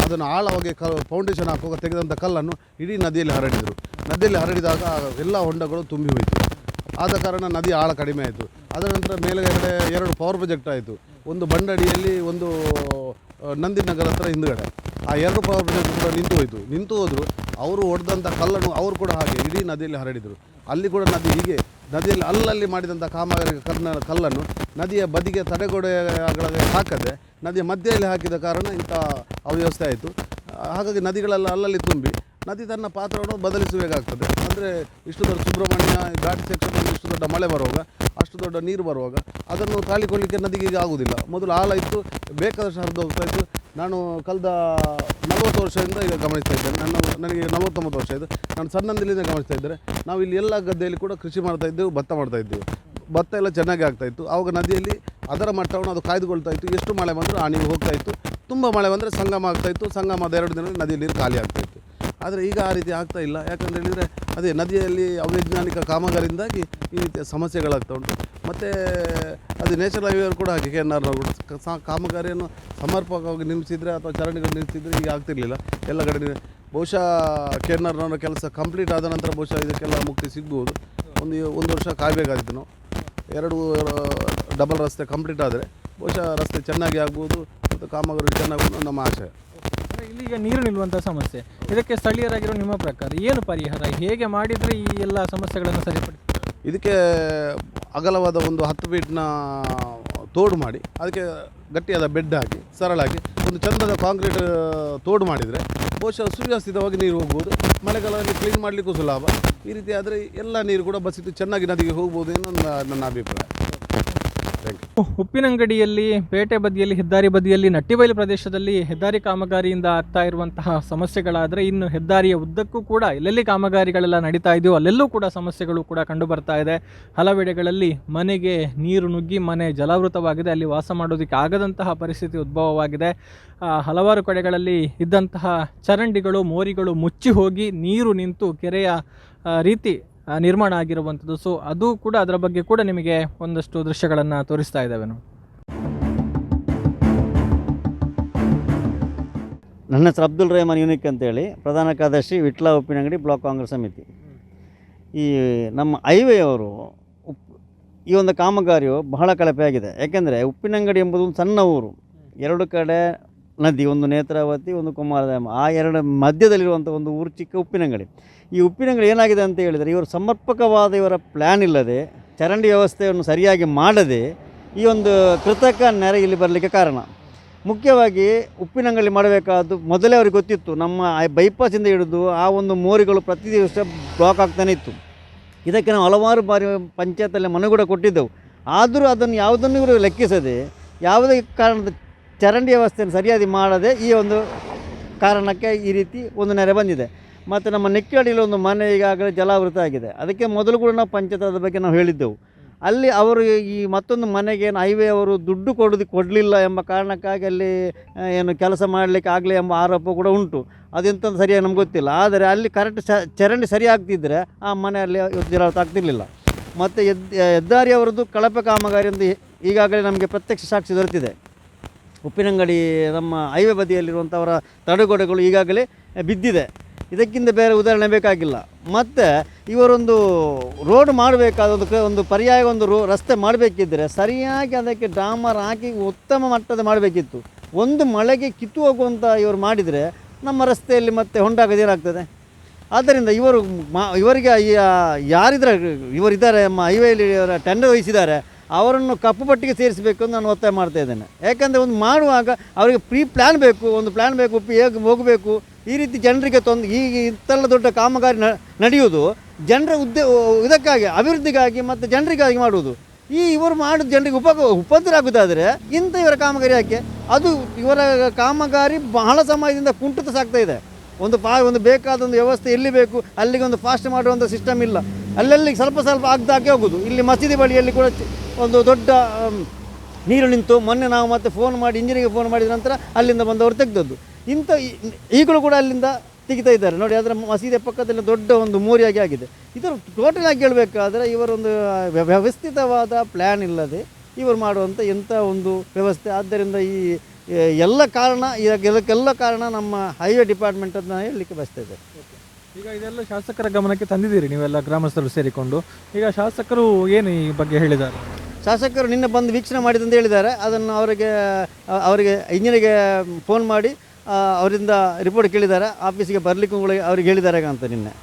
ಅದನ್ನು ಆಳವಾಗಿ ಫೌಂಡೇಶನ್ ಹಾಕುವಾಗ ತೆಗೆದಂಥ ಕಲ್ಲನ್ನು ಇಡೀ ನದಿಯಲ್ಲಿ ಹರಡಿದರು. ನದಿಯಲ್ಲಿ ಹರಡಿದಾಗ ಎಲ್ಲ ಹೊಂಡಗಳು ತುಂಬಿ ಹೋಯಿತು. ಆದ ಕಾರಣ ನದಿ ಆಳ ಕಡಿಮೆ ಆಯಿತು. ಅದರ ನಂತರ ಮೇಲುಗಡೆ 2 ಪವರ್ ಪ್ರಾಜೆಕ್ಟ್ ಆಯಿತು. ಒಂದು ಬಂಡಡಿಯಲ್ಲಿ, ಒಂದು ನಂದಿನಗರ ಹತ್ರ ಹಿಂದುಗಡೆ. ಆ 2 ಪವರ್ ಪ್ರಾಜೆಕ್ಟ್ ಕೂಡ ನಿಂತು ಹೋದರು. ಅವರು ಹೊಡೆದಂಥ ಕಲ್ಲನ್ನು ಅವರು ಕೂಡ ಹಾಗೆ ಇಡೀ ನದಿಯಲ್ಲಿ ಹರಡಿದರು. ಅಲ್ಲಿ ಕೂಡ ನದಿ ಹೀಗೆ ನದಿಯಲ್ಲಿ ಅಲ್ಲಲ್ಲಿ ಮಾಡಿದಂಥ ಕಾಮಗಾರಿ ಕಲ್ಲನ್ನು ನದಿಯ ಬದಿಗೆ ತಡೆಗೋಡೆಗಳಿಗೆ ಹಾಕದೆ ನದಿಯ ಮಧ್ಯೆಯಲ್ಲಿ ಹಾಕಿದ ಕಾರಣ ಇಂಥ ಅವ್ಯವಸ್ಥೆ ಆಯಿತು. ಹಾಗಾಗಿ ನದಿಗಳೆಲ್ಲ ಅಲ್ಲಲ್ಲಿ ತುಂಬಿ ನದಿ ತನ್ನ ಪಾತ್ರವನ್ನು ಬದಲಿಸಬೇಕಾಗ್ತದೆ. ಅಂದರೆ ಇಷ್ಟು ದೊಡ್ಡ ಸುಬ್ರಹ್ಮಣ್ಯ ಘಾಟಿ ಸೆಕ್ಷನಲ್ಲಿ ಇಷ್ಟು ದೊಡ್ಡ ಮಳೆ ಬರುವಾಗ, ಅಷ್ಟು ದೊಡ್ಡ ನೀರು ಬರುವಾಗ ಅದನ್ನು ತಾಳಿಕೊಳ್ಳಿಕ್ಕೆ ನದಿಗೆ ಈಗ ಆಗುವುದಿಲ್ಲ. ಮೊದಲು ಆಳ ಇತ್ತು, ಬೇಕಾದಷ್ಟು ಹರಿದು ಹೋಗ್ತಾ ಇತ್ತು. ನಾನು ಕಳೆದ 40 ವರ್ಷದಿಂದ ಈಗ ಗಮನಿಸ್ತಾ ಇದ್ದೇನೆ. ನನಗೆ 49 ವರ್ಷ ಇದು. ನಾನು ಸಣ್ಣಂದಿಲಿಂದ ಗಮನಿಸ್ತಾ ಇದ್ದರೆ ನಾವು ಇಲ್ಲಿ ಎಲ್ಲ ಗದ್ದೆಯಲ್ಲಿ ಕೂಡ ಕೃಷಿ ಮಾಡ್ತಾಯಿದ್ದೆವು, ಭತ್ತ ಮಾಡ್ತಾಯಿದ್ದೆವು. ಭತ್ತ ಎಲ್ಲ ಚೆನ್ನಾಗಿ ಆಗ್ತಾಯಿತ್ತು. ಆವಾಗ ನದಿಯಲ್ಲಿ ಅದರ ಮಟ್ಟವನ್ನು ಅದು ಕಾಯ್ದುಕೊಳ್ತಾ ಇತ್ತು. ಎಷ್ಟು ಮಳೆ ಬಂದರೂ ಆ ನೀರು ಹೋಗ್ತಾಯಿತ್ತು. ತುಂಬ ಮಳೆ ಬಂದರೆ ಸಂಗಮ ಆಗ್ತಾಯಿತ್ತು. ಸಂಗಮದ 2 ದಿನದಲ್ಲಿ ನದಿಯಲ್ಲಿ ನೀರು ಖಾಲಿ ಆಗ್ತಾಯಿತ್ತು. ಆದರೆ ಈಗ ಆ ರೀತಿ ಆಗ್ತಾ ಇಲ್ಲ. ಯಾಕಂತ ಹೇಳಿದರೆ ಅದೇ ನದಿಯಲ್ಲಿ ಅವೈಜ್ಞಾನಿಕ ಕಾಮಗಾರಿಯಿಂದಾಗಿ ಈ ರೀತಿಯ ಸಮಸ್ಯೆಗಳಾಗ್ತಾ ಉಂಟು. ಮತ್ತು ಅದು ನ್ಯಾಷನಲ್ ಹೈವೇ ಕೂಡ ಹಾಗೆ KNR ಕಾಮಗಾರಿಯನ್ನು ಸಮರ್ಪಕವಾಗಿ ನಿರ್ಮಿಸಿದರೆ ಅಥವಾ ಚರಂಡಿಗಳು ನಿಲ್ಲಿಸಿದರೆ ಈಗ ಆಗ್ತಿರಲಿಲ್ಲ. ಎಲ್ಲ ಕಡೆ ಬಹುಶಃ KNR ಕೆಲಸ ಕಂಪ್ಲೀಟ್ ಆದ ನಂತರ ಬಹುಶಃ ಇದಕ್ಕೆಲ್ಲ ಮುಕ್ತಿ ಸಿಗ್ಬೋದು. ಒಂದು ವರ್ಷ ಕಾಯಬೇಕಾಗಿತ್ತು ನಾವು. 2 ಡಬಲ್ ರಸ್ತೆ ಕಂಪ್ಲೀಟ್ ಆದರೆ ಬಹುಶಃ ರಸ್ತೆ ಚೆನ್ನಾಗಿ ಆಗ್ಬೋದು ಮತ್ತು ಕಾಮಗಾರಿ ಚೆನ್ನಾಗುವುದು ನಮ್ಮ ಆಶಯ. ಇಲ್ಲಿಗ ನೀರು ನಿಲ್ಲುವಂಥ ಸಮಸ್ಯೆ, ಇದಕ್ಕೆ ಸ್ಥಳೀಯರಾಗಿರೋ ನಿಮ್ಮ ಪ್ರಕಾರ ಏನು ಪರಿಹಾರ, ಹೇಗೆ ಮಾಡಿದರೆ ಈ ಎಲ್ಲ ಸಮಸ್ಯೆಗಳನ್ನು ಸರಿಪಡಿಸ್ತಾರೆ? ಇದಕ್ಕೆ ಅಗಲವಾದ ಒಂದು 10 ಫೀಟ್ನ ತೋಡು ಮಾಡಿ ಅದಕ್ಕೆ ಗಟ್ಟಿಯಾದ ಬೆಡ್ ಹಾಕಿ ಸರಳಾಗಿ ಒಂದು ಚಂದದ ಕಾಂಕ್ರೀಟ್ ತೋಡು ಮಾಡಿದರೆ ಬಹುಶಃ ಸುವ್ಯವಸ್ಥಿತವಾಗಿ ನೀರು ಹೋಗ್ಬೋದು. ಮಳೆಗಾಲದಲ್ಲಿ ಕ್ಲೀನ್ ಮಾಡಲಿಕ್ಕೂ ಸುಲಭ. ಈ ರೀತಿ ಆದರೆ ಎಲ್ಲ ನೀರು ಕೂಡ ಬಸಿದು ಚೆನ್ನಾಗಿ ನದಿಗೆ ಹೋಗ್ಬೋದು ಅನ್ನೋ ನನ್ನ ಅಭಿಪ್ರಾಯ. ಉಪ್ಪಿನಂಗಡಿಯಲ್ಲಿ, ಪೇಟೆ ಬದಿಯಲ್ಲಿ, ಹೆದ್ದಾರಿ ಬದಿಯಲ್ಲಿ, ನಟ್ಟಿಬೈಲು ಪ್ರದೇಶದಲ್ಲಿ ಹೆದ್ದಾರಿ ಕಾಮಗಾರಿಯಿಂದ ಆಗ್ತಾ ಇರುವಂತಹ ಸಮಸ್ಯೆಗಳಾದರೆ, ಇನ್ನು ಹೆದ್ದಾರಿಯ ಉದ್ದಕ್ಕೂ ಕೂಡ ಎಲ್ಲೆಲ್ಲಿ ಕಾಮಗಾರಿಗಳೆಲ್ಲ ನಡೀತಾ ಇದೆಯೋ ಅಲ್ಲೆಲ್ಲೂ ಕೂಡ ಸಮಸ್ಯೆಗಳು ಕೂಡ ಕಂಡು ಬರ್ತಾ ಇದೆ. ಹಲವೆಡೆಗಳಲ್ಲಿ ಮನೆಗೆ ನೀರು ನುಗ್ಗಿ ಮನೆ ಜಲಾವೃತವಾಗಿದೆ, ಅಲ್ಲಿ ವಾಸ ಮಾಡೋದಕ್ಕೆ ಆಗದಂತಹ ಪರಿಸ್ಥಿತಿ ಉದ್ಭವವಾಗಿದೆ. ಹಲವಾರು ಕಡೆಗಳಲ್ಲಿ ಇದ್ದಂತಹ ಚರಂಡಿಗಳು, ಮೋರಿಗಳು ಮುಚ್ಚಿ ಹೋಗಿ ನೀರು ನಿಂತು ಕೆರೆಯ ರೀತಿ ನಿರ್ಮಾಣ ಆಗಿರುವಂಥದ್ದು. ಸೊ ಅದು ಕೂಡ, ಅದರ ಬಗ್ಗೆ ಕೂಡ ನಿಮಗೆ ಒಂದಷ್ಟು ದೃಶ್ಯಗಳನ್ನು ತೋರಿಸ್ತಾ ಇದ್ದಾವೆ ನಾವು. ನನ್ನ ಹೆಸರು ಅಬ್ದುಲ್ ರೆಹಮಾನ್ ಯೂನಿಕ್ ಅಂತೇಳಿ, ಪ್ರಧಾನ ಕಾರ್ಯದರ್ಶಿ ವಿಟ್ಲ ಉಪ್ಪಿನಂಗಡಿ ಬ್ಲಾಕ್ ಕಾಂಗ್ರೆಸ್ ಸಮಿತಿ. ಈ ನಮ್ಮ ಹೈವೇಯವರು ಈ ಒಂದು ಕಾಮಗಾರಿಯು ಬಹಳ ಕಳಪೆಯಾಗಿದೆ. ಯಾಕೆಂದರೆ ಉಪ್ಪಿನಂಗಡಿ ಎಂಬುದು ಒಂದು ಸಣ್ಣ ಊರು, 2 ಕಡೆ ನದಿ, ಒಂದು ನೇತ್ರಾವತಿ, ಒಂದು ಕುಮಾರಧಾಮ. ಆ 2 ಮಧ್ಯದಲ್ಲಿರುವಂಥ ಒಂದು ಊರು ಚಿಕ್ಕ ಉಪ್ಪಿನಂಗಡಿ. ಈ ಉಪ್ಪಿನಂಗಡಿ ಏನಾಗಿದೆ ಅಂತ ಹೇಳಿದರೆ, ಇವರು ಸಮರ್ಪಕವಾದ ಇವರ ಪ್ಲ್ಯಾನ್ ಇಲ್ಲದೆ, ಚರಂಡಿ ವ್ಯವಸ್ಥೆಯನ್ನು ಸರಿಯಾಗಿ ಮಾಡದೆ ಈ ಒಂದು ಕೃತಕ ನೆರೆ ಇಲ್ಲಿ ಬರಲಿಕ್ಕೆ ಕಾರಣ. ಮುಖ್ಯವಾಗಿ ಉಪ್ಪಿನಂಗಡಿ ಮಾಡಬೇಕಾದ್ದು ಮೊದಲೇ ಅವ್ರಿಗೆ ಗೊತ್ತಿತ್ತು. ನಮ್ಮ ಬೈಪಾಸಿಂದ ಹಿಡಿದು ಆ ಒಂದು ಮೋರಿಗಳು ಪ್ರತಿ ದಿವಸ ಬ್ಲಾಕ್ ಆಗ್ತಾನೆ ಇತ್ತು. ಇದಕ್ಕೆ ನಾವು ಹಲವಾರು ಬಾರಿ ಪಂಚಾಯತಲ್ಲಿ ಮನೆ ಕೂಡ ಕೊಟ್ಟಿದ್ದೆವು. ಆದರೂ ಅದನ್ನು ಯಾವುದನ್ನು ಇವರು ಲೆಕ್ಕಿಸದೆ, ಯಾವುದೇ ಕಾರಣದ ಚರಂಡಿ ವ್ಯವಸ್ಥೆಯನ್ನು ಸರಿಯಾಗಿ ಮಾಡದೆ ಈ ಒಂದು ಕಾರಣಕ್ಕೆ ಈ ರೀತಿ ಒಂದು ನೆರೆ ಬಂದಿದೆ. ಮತ್ತು ನಮ್ಮ ನೆಕ್ಕಿಯಡಿಯಲ್ಲಿ ಒಂದು ಮನೆ ಈಗಾಗಲೇ ಜಲಾವೃತ ಆಗಿದೆ. ಅದಕ್ಕೆ ಮೊದಲು ಕೂಡ ನಾವು ಪಂಚಾಯತ್ ಬಗ್ಗೆ ನಾವು ಹೇಳಿದ್ದೆವು. ಅಲ್ಲಿ ಅವರು ಈ ಮತ್ತೊಂದು ಮನೆಗೆ ಹೈವೇ ಅವರು ದುಡ್ಡು ಕೊಡಲಿಲ್ಲ ಎಂಬ ಕಾರಣಕ್ಕಾಗಿ ಅಲ್ಲಿ ಏನು ಕೆಲಸ ಮಾಡಲಿಕ್ಕೆ ಆಗಲಿ ಎಂಬ ಆರೋಪ ಕೂಡ ಉಂಟು. ಅದೆಂತ ಸರಿಯಾಗಿ ನಮ್ಗೆ ಗೊತ್ತಿಲ್ಲ. ಆದರೆ ಅಲ್ಲಿ ಕರೆಕ್ಟ್ ಚರಂಡಿ ಸರಿ ಆಗ್ತಿದ್ದರೆ ಆ ಮನೆಯಲ್ಲಿ ಜಲಾವೃತ ಆಗ್ತಿರಲಿಲ್ಲ. ಮತ್ತು ಹೆದ್ದಾರಿ ಅವರದ್ದು ಕಳಪೆ ಕಾಮಗಾರಿಯಿಂದ ಈಗಾಗಲೇ ನಮಗೆ ಪ್ರತ್ಯಕ್ಷ ಸಾಕ್ಷಿ ದೊರೆತಿದೆ. ಉಪ್ಪಿನಂಗಡಿ ನಮ್ಮ ಹೈವೇ ಬದಿಯಲ್ಲಿರುವಂಥವರ ತಡೆಗೋಡೆಗಳು ಈಗಾಗಲೇ ಬಿದ್ದಿದೆ. ಇದಕ್ಕಿಂತ ಬೇರೆ ಉದಾಹರಣೆ ಬೇಕಾಗಿಲ್ಲ. ಮತ್ತು ಇವರೊಂದು ರೋಡ್ ಮಾಡಬೇಕಾದ ಒಂದು ಪರ್ಯಾಯ ಒಂದು ರಸ್ತೆ ಮಾಡಬೇಕಿದ್ದರೆ ಸರಿಯಾಗಿ ಅದಕ್ಕೆ ಡಾಮರ್ ಹಾಕಿ ಉತ್ತಮ ಮಟ್ಟದ ಮಾಡಬೇಕಿತ್ತು. ಒಂದು ಮಳೆಗೆ ಕಿತ್ತು ಹೋಗುವಂಥ ಇವರು ಮಾಡಿದರೆ ನಮ್ಮ ರಸ್ತೆಯಲ್ಲಿ ಮತ್ತೆ ಹೊಂಡಾಗದೇನಾಗ್ತದೆ. ಆದ್ದರಿಂದ ಇವರಿಗೆ ಇವರಿದ್ದಾರೆ ನಮ್ಮ ಹೈವೇಲಿ ಟೆಂಡರ್ ವಹಿಸಿದ್ದಾರೆ, ಅವರನ್ನು ಕಪ್ಪು ಪಟ್ಟಿಗೆ ಸೇರಿಸಬೇಕು ಅಂತ ನಾನು ಒತ್ತಾಯ ಮಾಡ್ತಾ ಇದ್ದೇನೆ. ಯಾಕಂದರೆ ಒಂದು ಮಾಡುವಾಗ ಅವರಿಗೆ ಪ್ಲ್ಯಾನ್ ಬೇಕು, ಒಂದು ಪ್ಲ್ಯಾನ್ ಬೇಕು, ಹೇಗೆ ಹೋಗಬೇಕು. ಈ ರೀತಿ ಜನರಿಗೆ ಈಗ ಇಂತೆಲ್ಲ ದೊಡ್ಡ ಕಾಮಗಾರಿ ನಡೆಯುವುದು ಜನರ ಇದಕ್ಕಾಗಿ, ಅಭಿವೃದ್ಧಿಗಾಗಿ ಮತ್ತು ಜನರಿಗಾಗಿ ಮಾಡುವುದು. ಇವರು ಮಾಡೋದು ಜನರಿಗೆ ಉಪದ್ರ ಆಗೋದಾದರೆ ಇಂಥ ಇವರ ಕಾಮಗಾರಿ ಯಾಕೆ? ಅದು ಇವರ ಕಾಮಗಾರಿ ಬಹಳ ಸಮಯದಿಂದ ಕುಂಠಿತ ಸಾಗ್ತಾ ಇದೆ. ಒಂದು ಬೇಕಾದ ಒಂದು ವ್ಯವಸ್ಥೆ ಎಲ್ಲಿ ಬೇಕು ಅಲ್ಲಿಗೆ ಒಂದು ಫಾಸ್ಟ್ ಮಾಡುವಂಥ ಸಿಸ್ಟಮ್ ಇಲ್ಲ. ಅಲ್ಲಲ್ಲಿ ಸ್ವಲ್ಪ ಆಗ್ದಾಕೆ ಹೋಗೋದು. ಇಲ್ಲಿ ಮಸೀದಿ ಬಳಿಯಲ್ಲಿ ಕೂಡ ಒಂದು ದೊಡ್ಡ ನೀರು ನಿಂತು ಮೊನ್ನೆ ನಾವು ಮತ್ತೆ ಫೋನ್ ಮಾಡಿ ಇಂಜಿನಿಯರಿಗೆ ಫೋನ್ ಮಾಡಿದ ನಂತರ ಅಲ್ಲಿಂದ ಬಂದವರು ತೆಗೆದದ್ದು. ಈಗಲೂ ಕೂಡ ಅಲ್ಲಿಂದ ತೆಗಿತಾ ಇದ್ದಾರೆ ನೋಡಿ. ಅದರ ಮಸೀದಿ ಪಕ್ಕದಲ್ಲಿ ದೊಡ್ಡ ಒಂದು ಮೋರಿಯಾಗಿ ಆಗಿದೆ. ಇದರ ಟೋಟಲ್ ಆಗಿ ಹೇಳಬೇಕಾದ್ರೆ ಇವರೊಂದು ವ್ಯವಸ್ಥಿತವಾದ ಪ್ಲ್ಯಾನ್ ಇಲ್ಲದೆ ಇವರು ಮಾಡುವಂಥ ಎಂಥ ಒಂದು ವ್ಯವಸ್ಥೆ. ಆದ್ದರಿಂದ ಈ ಇದಕ್ಕೆಲ್ಲ ಕಾರಣ ನಮ್ಮ ಹೈವೇ ಡಿಪಾರ್ಟ್ಮೆಂಟ್ ಅಂತ ಹೇಳಲಿಕ್ಕೆ ಬಯಸ್ತಾ ಇದ್ದಾರೆ. ಈಗ ಇದೆಲ್ಲ ಶಾಸಕರ ಗಮನಕ್ಕೆ ತಂದಿದ್ದೀರಿ ನೀವೆಲ್ಲ ಗ್ರಾಮಸ್ಥರು ಸೇರಿಕೊಂಡು. ಈಗ ಶಾಸಕರು ಏನು ಈ ಬಗ್ಗೆ ಹೇಳಿದ್ದಾರೆ? ಶಾಸಕರು ನಿನ್ನೆ ಬಂದು ವೀಕ್ಷಣೆ ಮಾಡಿದಂತ ಹೇಳಿದ್ದಾರೆ. ಅದನ್ನು ಅವರಿಗೆ ಇಂಜಿನಿಯರಿಗೆ ಫೋನ್ ಮಾಡಿ ಅವರಿಂದ ರಿಪೋರ್ಟ್ ಕೇಳಿದ್ದಾರೆ. ಆಫೀಸಿಗೆ ಬರಲಿಕ್ಕೂ ಅವ್ರಿಗೆ ಹೇಳಿದ್ದಾರೆ ಅಂತ ನಿನ್ನೆ.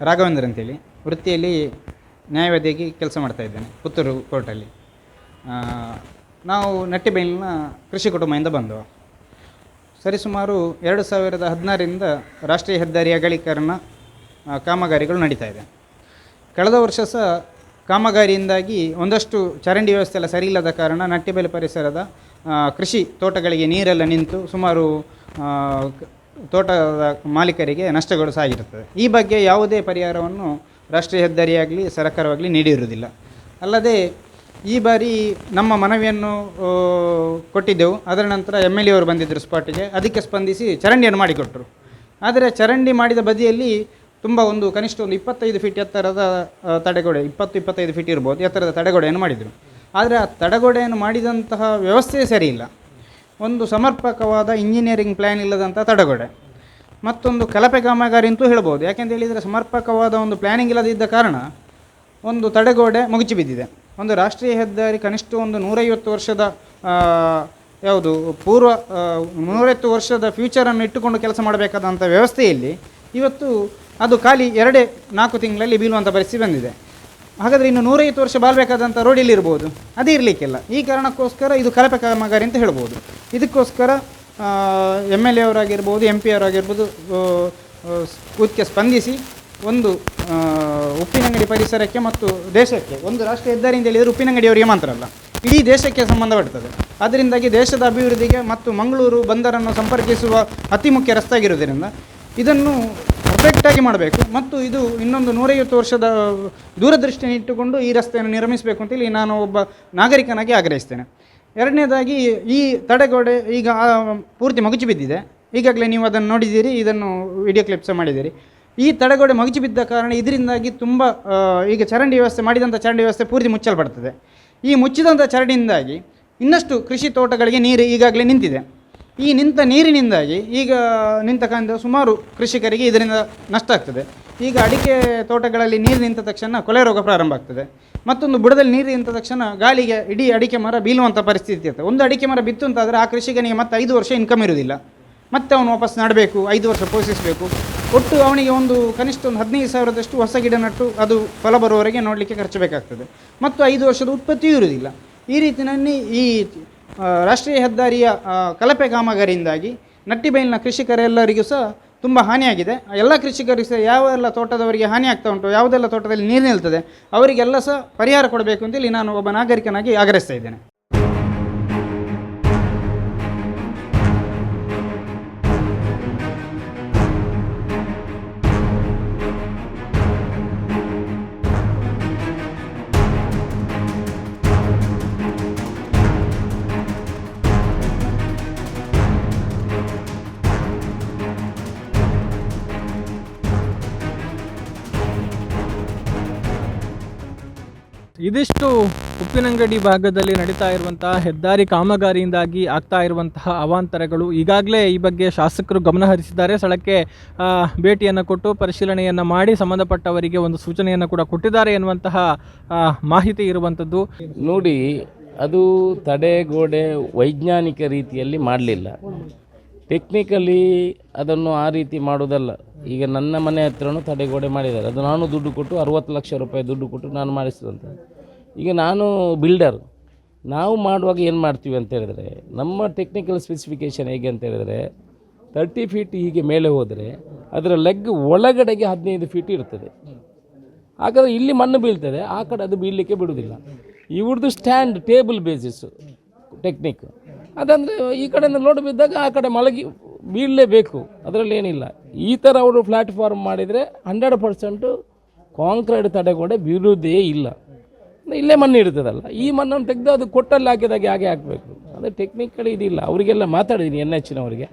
ರಾಘವೇಂದ್ರ ಅಂತೇಳಿ. ವೃತ್ತಿಯಲ್ಲಿ ನ್ಯಾಯವಾದಿಯಾಗಿ ಕೆಲಸ ಮಾಡ್ತಾಯಿದ್ದೇನೆ ಪುತ್ತೂರು ಕೋರ್ಟಲ್ಲಿ. ನಾವು ನಟ್ಟಿಬೈಲಿನ ಕೃಷಿ ಕುಟುಂಬದಿಂದ ಬಂದವು. ಸರಿಸುಮಾರು 2016ರಿಂದ ರಾಷ್ಟ್ರೀಯ ಹೆದ್ದಾರಿ ಅಗಲೀಕರಣ ಕಾಮಗಾರಿಗಳು ನಡೀತಾ ಇದೆ. ಕಳೆದ ವರ್ಷ ಸಹ ಕಾಮಗಾರಿಯಿಂದಾಗಿ ಒಂದಷ್ಟು ಚರಂಡಿ ವ್ಯವಸ್ಥೆ ಎಲ್ಲ ಸರಿ ಇಲ್ಲದ ಕಾರಣ ನಟ್ಟಿಬೈಲು ಪರಿಸರದ ಕೃಷಿ ತೋಟಗಳಿಗೆ ನೀರೆಲ್ಲ ನಿಂತು ಸುಮಾರು ತೋಟದ ಮಾಲೀಕರಿಗೆ ನಷ್ಟಗಳು ಸಾಗಿರುತ್ತದೆ. ಈ ಬಗ್ಗೆ ಯಾವುದೇ ಪರಿಹಾರವನ್ನು ರಾಷ್ಟ್ರೀಯ ಹೆದ್ದಾರಿಯಾಗಲಿ ಸರ್ಕಾರವಾಗಲಿ ನೀಡಿರುವುದಿಲ್ಲ. ಅಲ್ಲದೆ ಈ ಬಾರಿ ನಮ್ಮ ಮನವಿಯನ್ನು ಕೊಟ್ಟಿದ್ದೆವು. ಅದರ ನಂತರ MLA ಅವರು ಬಂದಿದ್ದರು ಸ್ಪಾಟಿಗೆ. ಅದಕ್ಕೆ ಸ್ಪಂದಿಸಿ ಚರಂಡಿಯನ್ನು ಮಾಡಿಕೊಟ್ಟರು. ಆದರೆ ಚರಂಡಿ ಮಾಡಿದ ಬದಿಯಲ್ಲಿ ತುಂಬ ಕನಿಷ್ಠ ಒಂದು 25 ಫೀಟ್ ಎತ್ತರದ ತಡೆಗೋಡೆ, 20-25 ಫೀಟ್ ಇರ್ಬೋದು ಎತ್ತರದ ತಡೆಗೋಡೆಯನ್ನು ಮಾಡಿದರು. ಆದರೆ ಆ ತಡೆಗೋಡೆಯನ್ನು ಮಾಡಿದಂತಹ ವ್ಯವಸ್ಥೆ ಸರಿಯಿಲ್ಲ. ಒಂದು ಸಮರ್ಪಕವಾದ ಇಂಜಿನಿಯರಿಂಗ್ ಪ್ಲ್ಯಾನ್ ಇಲ್ಲದಂಥ ತಡೆಗೋಡೆ, ಮತ್ತೊಂದು ಕಲಪೆ ಕಾಮಗಾರಿ ಅಂತೂ ಹೇಳ್ಬೋದು. ಯಾಕೆಂತ ಹೇಳಿದರೆ ಸಮರ್ಪಕವಾದ ಒಂದು ಪ್ಲ್ಯಾನಿಂಗ್ ಇಲ್ಲದಿದ್ದ ಕಾರಣ ಒಂದು ತಡೆಗೋಡೆ ಮುಗಿಚಿ ಬಿದ್ದಿದೆ. ಒಂದು ರಾಷ್ಟ್ರೀಯ ಹೆದ್ದಾರಿ ಕನಿಷ್ಠ 150 ವರ್ಷದ ಯಾವುದು ಪೂರ್ವ 150 ವರ್ಷದ ಫ್ಯೂಚರನ್ನು ಇಟ್ಟುಕೊಂಡು ಕೆಲಸ ಮಾಡಬೇಕಾದಂಥ ವ್ಯವಸ್ಥೆಯಲ್ಲಿ ಇವತ್ತು ಅದು ಖಾಲಿ 2-4 ತಿಂಗಳಲ್ಲಿ ಬೀಳುವಂಥ ಪರಿಸ್ಥಿತಿ ಬಂದಿದೆ. ಹಾಗಾದರೆ ಇನ್ನು 150 ವರ್ಷ ಬಾಳಬೇಕಾದಂಥ ರೋಡಿಲ್ಲಿ ಇರ್ಬೋದು, ಅದೇ ಇರಲಿಕ್ಕಿಲ್ಲ. ಈ ಕಾರಣಕ್ಕೋಸ್ಕರ ಇದು ಕಳಪೆ ಕಾಮಗಾರಿ ಅಂತ ಹೇಳ್ಬೋದು. ಇದಕ್ಕೋಸ್ಕರ MLA ಅವರಾಗಿರ್ಬೋದು, MP ಅವರಾಗಿರ್ಬೋದು ಕೂತ್ಕೆ ಸ್ಪಂದಿಸಿ ಒಂದು ಉಪ್ಪಿನಂಗಡಿ ಪರಿಸರಕ್ಕೆ ಮತ್ತು ದೇಶಕ್ಕೆ, ಒಂದು ರಾಷ್ಟ್ರೀಯ ಹೆದ್ದಾರಿ ಅಂತ ಹೇಳಿದರೆ ಉಪ್ಪಿನಂಗಡಿಯವರಿಗೆ ಮಾತ್ರ ಅಲ್ಲ, ಇಡೀ ದೇಶಕ್ಕೆ ಸಂಬಂಧಪಡ್ತದೆ. ಅದರಿಂದಾಗಿ ದೇಶದ ಅಭಿವೃದ್ಧಿಗೆ ಮತ್ತು ಮಂಗಳೂರು ಬಂದರನ್ನು ಸಂಪರ್ಕಿಸುವ ಅತಿ ಮುಖ್ಯ ರಸ್ತೆ ಆಗಿರೋದರಿಂದ ಇದನ್ನು ಪರ್ಫೆಕ್ಟಾಗಿ ಮಾಡಬೇಕು. ಮತ್ತು ಇದು ಇನ್ನೊಂದು 150 ವರ್ಷದ ದೂರದೃಷ್ಟಿಯನ್ನು ಇಟ್ಟುಕೊಂಡು ಈ ರಸ್ತೆಯನ್ನು ನಿರ್ಮಿಸಬೇಕು ಅಂತೇಳಿ ನಾನು ಒಬ್ಬ ನಾಗರಿಕನಾಗಿ ಆಗ್ರಹಿಸ್ತೇನೆ. ಎರಡನೇದಾಗಿ ಈ ತಡೆಗೋಡೆ ಈಗ ಪೂರ್ತಿ ಮಗುಚಿ ಬಿದ್ದಿದೆ. ಈಗಾಗಲೇ ನೀವು ಅದನ್ನು ನೋಡಿದ್ದೀರಿ, ಇದನ್ನು ವಿಡಿಯೋ ಕ್ಲಿಪ್ಸ್ ಮಾಡಿದ್ದೀರಿ. ಈ ತಡೆಗೋಡೆ ಮಗುಚಿ ಬಿದ್ದ ಕಾರಣ ಇದರಿಂದಾಗಿ ತುಂಬ ಈಗ ಚರಂಡಿ ವ್ಯವಸ್ಥೆ ಮಾಡಿದಂಥ ಚರಂಡಿ ವ್ಯವಸ್ಥೆ ಪೂರ್ತಿ ಮುಚ್ಚಲ್ಪಡ್ತದೆ. ಈ ಮುಚ್ಚಿದಂಥ ಚರಂಡಿಯಿಂದಾಗಿ ಇನ್ನಷ್ಟು ಕೃಷಿ ತೋಟಗಳಿಗೆ ನೀರು ಈಗಾಗಲೇ ನಿಂತಿದೆ. ಈ ನಿಂತ ನೀರಿನಿಂದಾಗಿ ಈಗ ಸುಮಾರು ಕೃಷಿಕರಿಗೆ ಇದರಿಂದ ನಷ್ಟ ಆಗ್ತದೆ. ಈಗ ಅಡಿಕೆ ತೋಟಗಳಲ್ಲಿ ನೀರು ನಿಂತ ತಕ್ಷಣ ಕೊಳೆ ರೋಗ ಪ್ರಾರಂಭ ಆಗ್ತದೆ. ಮತ್ತೊಂದು ಬುಡದಲ್ಲಿ ನೀರು ನಿಂತ ತಕ್ಷಣ ಗಾಳಿಗೆ ಇಡೀ ಅಡಿಕೆ ಮರ ಬೀಳುವಂಥ ಪರಿಸ್ಥಿತಿ ಇರ್ತದೆ. ಒಂದು ಅಡಿಕೆ ಮರ ಬಿತ್ತು ಅಂತಾದರೆ ಆ ಕೃಷಿಕನಿಗೆ ಮತ್ತೆ 5 ವರ್ಷ ಇನ್ಕಮ್ ಇರುವುದಿಲ್ಲ. ಮತ್ತೆ ಅವನು ವಾಪಸ್ ನಡಬೇಕು, 5 ವರ್ಷ ಪೋಷಿಸಬೇಕು. ಒಟ್ಟು ಅವನಿಗೆ ಕನಿಷ್ಠ 15,000ದಷ್ಟು ಹೊಸ ಗಿಡ ನಟ್ಟು ಅದು ಫಲ ಬರುವವರೆಗೆ ನೋಡಲಿಕ್ಕೆ ಖರ್ಚು ಬೇಕಾಗ್ತದೆ. ಮತ್ತು 5 ವರ್ಷದ ಉತ್ಪತ್ತಿಯೂ ಇರುವುದಿಲ್ಲ. ಈ ರೀತಿಯಲ್ಲಿ ಈ ರಾಷ್ಟ್ರೀಯ ಹೆದ್ದಾರಿಯ ಕಳಪೆ ಕಾಮಗಾರಿಯಿಂದಾಗಿ ನಟ್ಟಿಬೈಲಿನ ಕೃಷಿಕರೆಲ್ಲರಿಗೂ ಸಹ ತುಂಬ ಹಾನಿಯಾಗಿದೆ. ಎಲ್ಲ ಕೃಷಿಕರಿಗೂ ಸಹ ಯಾವೆಲ್ಲ ತೋಟದವರಿಗೆ ಹಾನಿ ಆಗ್ತಾ ಉಂಟು, ಯಾವುದೆಲ್ಲ ತೋಟದಲ್ಲಿ ನೀರು ನಿಲ್ತದೆ ಅವರಿಗೆಲ್ಲ ಸಹ ಪರಿಹಾರ ಕೊಡಬೇಕು ಅಂತೇಳಿ ನಾನು ಒಬ್ಬ ನಾಗರಿಕನಾಗಿ ಆಗ್ರಹಿಸ್ತಾ ಇದ್ದೇನೆ. ಇದಿಷ್ಟು ಉಪ್ಪಿನಂಗಡಿ ಭಾಗದಲ್ಲಿ ನಡೀತಾ ಇರುವಂತಹ ಹೆದ್ದಾರಿ ಕಾಮಗಾರಿಯಿಂದಾಗಿ ಆಗ್ತಾ ಇರುವಂತಹ ಅವಾಂತರಗಳು. ಈಗಾಗಲೇ ಈ ಬಗ್ಗೆ ಶಾಸಕರು ಗಮನ ಹರಿಸಿದ್ದಾರೆ. ಸ್ಥಳಕ್ಕೆ ಭೇಟಿಯನ್ನು ಕೊಟ್ಟು ಪರಿಶೀಲನೆಯನ್ನು ಮಾಡಿ ಸಂಬಂಧಪಟ್ಟವರಿಗೆ ಒಂದು ಸೂಚನೆಯನ್ನು ಕೂಡ ಕೊಟ್ಟಿದ್ದಾರೆ ಎನ್ನುವಂತಹ ಮಾಹಿತಿ ಇರುವಂಥದ್ದು. ನೋಡಿ, ಅದು ತಡೆಗೋಡೆ ವೈಜ್ಞಾನಿಕ ರೀತಿಯಲ್ಲಿ ಮಾಡಲಿಲ್ಲ, ಟೆಕ್ನಿಕಲಿ ಅದನ್ನು ಆ ರೀತಿ ಮಾಡೋದಲ್ಲ. ಈಗ ನನ್ನ ಮನೆ ಹತ್ರನೂ ತಡೆಗೋಡೆ ಮಾಡಿದ್ದಾರೆ. ಅದು ನಾನು ದುಡ್ಡು ಕೊಟ್ಟು 60 ಲಕ್ಷ ರೂಪಾಯಿ ದುಡ್ಡು ಕೊಟ್ಟು ನಾನು ಮಾಡಿಸಿದಂಥ. ಈಗ ನಾನು ಬಿಲ್ಡರ್, ನಾವು ಮಾಡುವಾಗ ಏನು ಮಾಡ್ತೀವಿ ಅಂತ ಹೇಳಿದ್ರೆ, ನಮ್ಮ ಟೆಕ್ನಿಕಲ್ ಸ್ಪೆಸಿಫಿಕೇಷನ್ ಹೇಗೆ ಅಂತ ಹೇಳಿದ್ರೆ 30 ಫೀಟ್ ಹೀಗೆ ಮೇಲೆ ಹೋದರೆ ಅದರ ಲೆಗ್ ಒಳಗಡೆಗೆ 15 ಫೀಟ್ ಇರ್ತದೆ. ಹಾಗಾದರೆ ಇಲ್ಲಿ ಮಣ್ಣು ಬೀಳ್ತದೆ, ಆ ಕಡೆ ಅದು ಬೀಳಲಿಕ್ಕೆ ಬಿಡುವುದಿಲ್ಲ. ಇವ್ರದ್ದು ಸ್ಟ್ಯಾಂಡ್ ಟೇಬಲ್ ಬೇಸಿಸ್ಸು ಟೆಕ್ನಿಕ್. ಅದಂದರೆ ಈ ಕಡೆಯಿಂದ ಲೋಡ್ ಬಿದ್ದಾಗ ಆ ಕಡೆ ಮಲಗಿ ಬೀಳಲೇಬೇಕು, ಅದರಲ್ಲಿ ಏನಿಲ್ಲ. ಈ ಥರ ಅವರು ಪ್ಲ್ಯಾಟ್ಫಾರ್ಮ್ ಮಾಡಿದರೆ 100% ಕಾಂಕ್ರೀಟ್ ತಡೆಗೋಡೆ ಬೀಳುವುದೇ ಇಲ್ಲ. ಇಲ್ಲೇ ಮಣ್ಣು ಇರ್ತದಲ್ಲ, ಈ ಮಣ್ಣನ್ನು ತೆಗೆದು ಅದು ಕೊಟ್ಟಲ್ಲಿ ಹಾಕಿದಾಗೆ ಹಾಗೆ ಹಾಕಬೇಕು. ಅದು ಟೆಕ್ನಿಕಲಿ ಇದಿಲ್ಲ. ಅವರಿಗೆಲ್ಲ ಮಾತಾಡಿದ್ದೀನಿ NHನವರಿಗೆ,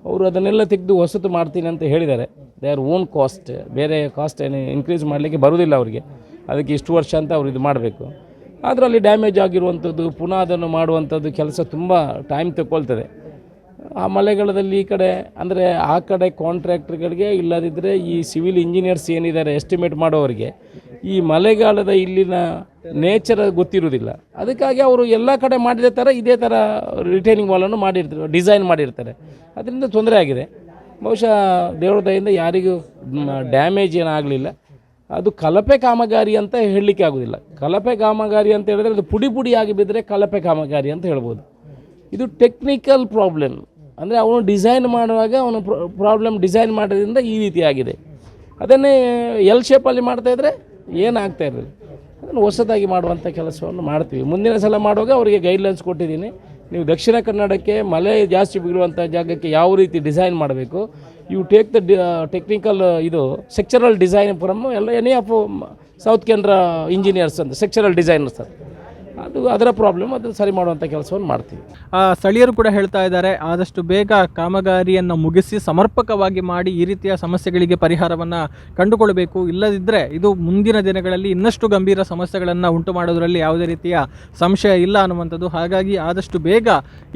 ಅವರು ಅದನ್ನೆಲ್ಲ ತೆಗೆದು ಹೊಸತು ಮಾಡ್ತೀನಿ ಅಂತ ಹೇಳಿದ್ದಾರೆ. ದೇ ಆರ್ ಓನ್ ಕಾಸ್ಟ್, ಬೇರೆ ಕಾಸ್ಟ್ ಏನು ಇನ್ಕ್ರೀಸ್ ಮಾಡಲಿಕ್ಕೆ ಬರೋದಿಲ್ಲ ಅವರಿಗೆ. ಅದಕ್ಕೆ ಇಷ್ಟು ವರ್ಷ ಅಂತ ಅವರು ಇದು ಮಾಡಬೇಕು. ಅದರಲ್ಲಿ ಡ್ಯಾಮೇಜ್ ಆಗಿರುವಂಥದ್ದು ಪುನಃ ಅದನ್ನು ಮಾಡುವಂಥದ್ದು ಕೆಲಸ ತುಂಬ ಟೈಮ್ ತಗೊಳ್ತದೆ. ಆ ಮಳೆಗಾಲದಲ್ಲಿ ಈ ಕಡೆ ಅಂದರೆ ಆ ಕಡೆ ಕಾಂಟ್ರಾಕ್ಟ್ರ್ಗಳಿಗೆ, ಇಲ್ಲದಿದ್ದರೆ ಈ ಸಿವಿಲ್ ಇಂಜಿನಿಯರ್ಸ್ ಏನಿದ್ದಾರೆ ಎಸ್ಟಿಮೇಟ್ ಮಾಡೋರಿಗೆ ಈ ಮಳೆಗಾಲದ ಇಲ್ಲಿನ ನೇಚರ್ ಗೊತ್ತಿರೋದಿಲ್ಲ. ಅದಕ್ಕಾಗಿ ಅವರು ಎಲ್ಲ ಕಡೆ ಮಾಡಿದ ಥರ ಇದೇ ಥರ ರಿಟೈನಿಂಗ್ ವಾಲನ್ನು ಮಾಡಿರ್ತಾರೆ, ಡಿಸೈನ್ ಮಾಡಿರ್ತಾರೆ. ಅದರಿಂದ ತೊಂದರೆ ಆಗಿದೆ. ಬಹುಶಃ ದೇವ್ರ ದಯಿಂದ ಯಾರಿಗೂ ಡ್ಯಾಮೇಜ್ ಏನಾಗಲಿಲ್ಲ. ಅದು ಕಳಪೆ ಕಾಮಗಾರಿ ಅಂತ ಹೇಳಲಿಕ್ಕೆ ಆಗೋದಿಲ್ಲ. ಕಳಪೆ ಕಾಮಗಾರಿ ಅಂತ ಹೇಳಿದ್ರೆ ಅದು ಪುಡಿ ಪುಡಿಯಾಗಿ ಬಿದ್ದರೆ ಕಳಪೆ ಕಾಮಗಾರಿ ಅಂತ ಹೇಳ್ಬೋದು. ಇದು ಟೆಕ್ನಿಕಲ್ ಪ್ರಾಬ್ಲಮ್, ಅಂದರೆ ಅವನು ಡಿಸೈನ್ ಮಾಡುವಾಗ ಅವನು ಪ್ರಾಬ್ಲಮ್ ಡಿಸೈನ್ ಮಾಡೋದ್ರಿಂದ ಈ ರೀತಿ ಆಗಿದೆ. ಅದನ್ನೇ ಎಲ್ ಶೇಪಲ್ಲಿ ಮಾಡ್ತಾಯಿದ್ರೆ ಏನಾಗ್ತಾ ಇರಲಿಲ್ಲ. ಅದನ್ನು ಹೊಸದಾಗಿ ಮಾಡುವಂಥ ಕೆಲಸವನ್ನು ಮಾಡ್ತೀವಿ. ಮುಂದಿನ ಸಲ ಮಾಡುವಾಗ ಅವರಿಗೆ ಗೈಡ್ಲೈನ್ಸ್ ಕೊಟ್ಟಿದ್ದೀನಿ. ನೀವು ದಕ್ಷಿಣ ಕನ್ನಡಕ್ಕೆ ಮಳೆ ಜಾಸ್ತಿ ಬೀಳುವಂಥ ಜಾಗಕ್ಕೆ ಯಾವ ರೀತಿ ಡಿಸೈನ್ ಮಾಡಬೇಕು, ಯು ಟೇಕ್ ದ ಟೆಕ್ನಿಕಲ್ ಇದು structural design from any of south ಕೇಂದ್ರ ಇಂಜಿನಿಯರ್ಸ್ ಅಂತ ಸೆಕ್ಚರಲ್ ಡಿಸೈನರ್ಸ್ ಅದು ಅದರ ಪ್ರಾಬ್ಲಮ್, ಅದನ್ನು ಸರಿ ಮಾಡುವಂಥ ಕೆಲಸವನ್ನು ಮಾಡ್ತೀವಿ. ಸ್ಥಳೀಯರು ಕೂಡ ಹೇಳ್ತಾ ಇದ್ದಾರೆ, ಆದಷ್ಟು ಬೇಗ ಕಾಮಗಾರಿಯನ್ನು ಮುಗಿಸಿ ಸಮರ್ಪಕವಾಗಿ ಮಾಡಿ ಈ ರೀತಿಯ ಸಮಸ್ಯೆಗಳಿಗೆ ಪರಿಹಾರವನ್ನು ಕಂಡುಕೊಳ್ಬೇಕು. ಇಲ್ಲದಿದ್ದರೆ ಇದು ಮುಂದಿನ ದಿನಗಳಲ್ಲಿ ಇನ್ನಷ್ಟು ಗಂಭೀರ ಸಮಸ್ಯೆಗಳನ್ನು ಉಂಟು ಮಾಡೋದರಲ್ಲಿ ಯಾವುದೇ ರೀತಿಯ ಸಂಶಯ ಇಲ್ಲ ಅನ್ನುವಂಥದ್ದು. ಹಾಗಾಗಿ ಆದಷ್ಟು ಬೇಗ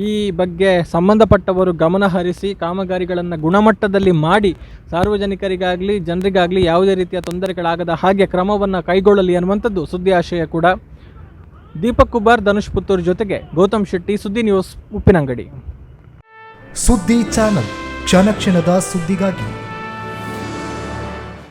ಈ ಬಗ್ಗೆ ಸಂಬಂಧಪಟ್ಟವರು ಗಮನ ಹರಿಸಿ ಕಾಮಗಾರಿಗಳನ್ನು ಗುಣಮಟ್ಟದಲ್ಲಿ ಮಾಡಿ ಸಾರ್ವಜನಿಕರಿಗಾಗಲಿ ಜನರಿಗಾಗಲಿ ಯಾವುದೇ ರೀತಿಯ ತೊಂದರೆಗಳಾಗದ ಹಾಗೆ ಕ್ರಮವನ್ನು ಕೈಗೊಳ್ಳಲಿ ಅನ್ನುವಂಥದ್ದು ಸುದ್ದಿ ಆಶಯ ಕೂಡ. ದೀಪಕ್ ಕುಬಾರ್, ಧನುಷ್ ಪುತ್ತೂರ್ ಜೊತೆಗೆ ಗೌತಮ್ ಶೆಟ್ಟಿ, ಸುದ್ದಿ ನ್ಯೂಸ್, ಉಪ್ಪಿನಂಗಡಿ. ಸುದ್ದಿ ಚಾನಲ್, ಕ್ಷಣ ಕ್ಷಣದ ಸುದ್ದಿಗಾಗಿ.